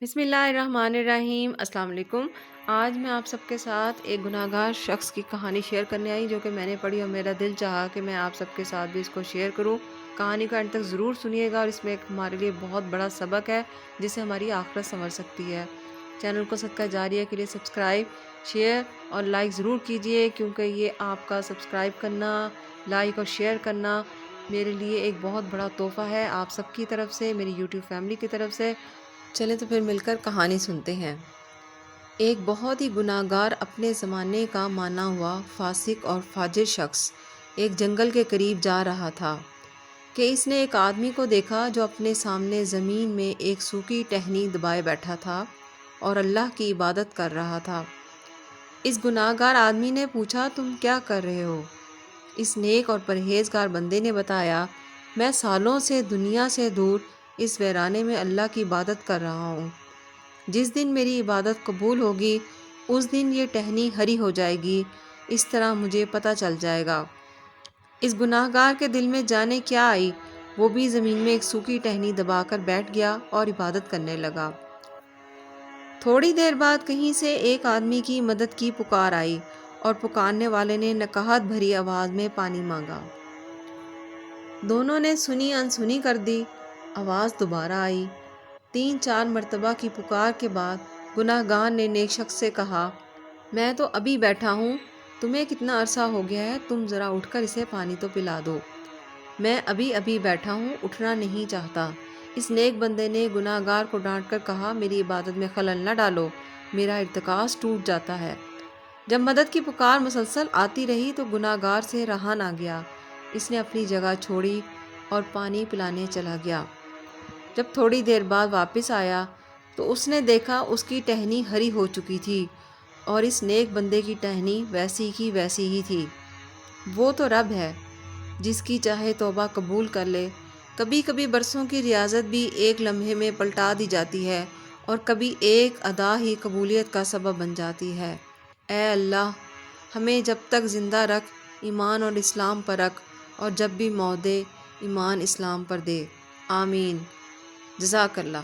بسم اللہ الرحمن الرحیم۔ السلام علیکم۔ آج میں آپ سب کے ساتھ ایک گناہ گار شخص کی کہانی شیئر کرنے آئی جو کہ میں نے پڑھی اور میرا دل چاہا کہ میں آپ سب کے ساتھ بھی اس کو شیئر کروں۔ کہانی کو اینڈ تک ضرور سنیے گا اور اس میں ایک ہمارے لیے بہت بڑا سبق ہے جس سے ہماری آخرت سنور سکتی ہے۔ چینل کو صدقہ جاریہ کے لیے سبسکرائب، شیئر اور لائک ضرور کیجئے، کیونکہ یہ آپ کا سبسکرائب کرنا، لائک اور شیئر کرنا میرے لیے ایک بہت بڑا تحفہ ہے آپ سب کی طرف سے، میری یوٹیوب فیملی کی طرف سے۔ چلیں تو پھر مل کر کہانی سنتے ہیں۔ ایک بہت ہی گناہ گار اپنے زمانے کا مانا ہوا فاسق اور فاجر شخص ایک جنگل کے قریب جا رہا تھا کہ اس نے ایک آدمی کو دیکھا جو اپنے سامنے زمین میں ایک سوکھی ٹہنی دبائے بیٹھا تھا اور اللہ کی عبادت کر رہا تھا۔ اس گناہ گار آدمی نے پوچھا، تم کیا کر رہے ہو؟ اس نیک اور پرہیزگار بندے نے بتایا، میں سالوں سے دنیا سے دور اس ویرانے میں اللہ کی عبادت کر رہا ہوں۔ جس دن میری عبادت قبول ہوگی اس دن یہ ٹہنی ہری ہو جائے گی، اس طرح مجھے پتہ چل جائے گا۔ اس گناہ گار کے دل میں جانے کیا آئی، وہ بھی زمین میں ایک سوکھی ٹہنی دبا کر بیٹھ گیا اور عبادت کرنے لگا۔ تھوڑی دیر بعد کہیں سے ایک آدمی کی مدد کی پکار آئی اور پکارنے والے نے نکہت بھری آواز میں پانی مانگا۔ دونوں نے سنی انسنی کر دی۔ آواز دوبارہ آئی۔ 3-4 مرتبہ کی پکار کے بعد گناہ گار نے نیک شخص سے کہا، میں تو ابھی بیٹھا ہوں، تمہیں کتنا عرصہ ہو گیا ہے، تم ذرا اٹھ کر اسے پانی تو پلا دو۔ میں ابھی بیٹھا ہوں، اٹھنا نہیں چاہتا۔ اس نیک بندے نے گناہ گار کو ڈانٹ کر کہا، میری عبادت میں خلل نہ ڈالو، میرا ارتکاز ٹوٹ جاتا ہے۔ جب مدد کی پکار مسلسل آتی رہی تو گناہ گار سے رہا نہ گیا۔ اس نے اپنی جگہ چھوڑی اور پانی پلانے چلا گیا۔ جب تھوڑی دیر بعد واپس آیا تو اس نے دیکھا اس کی ٹہنی ہری ہو چکی تھی اور اس نیک بندے کی ٹہنی ویسی کی ویسی ہی تھی۔ وہ تو رب ہے جس کی چاہے توبہ قبول کر لے۔ کبھی کبھی برسوں کی ریاضت بھی ایک لمحے میں پلٹا دی جاتی ہے اور کبھی ایک ادا ہی قبولیت کا سبب بن جاتی ہے۔ اے اللہ، ہمیں جب تک زندہ رکھ، ایمان اور اسلام پر رکھ، اور جب بھی موت دے، ایمان اسلام پر دے۔ آمین۔ جزاک اللہ۔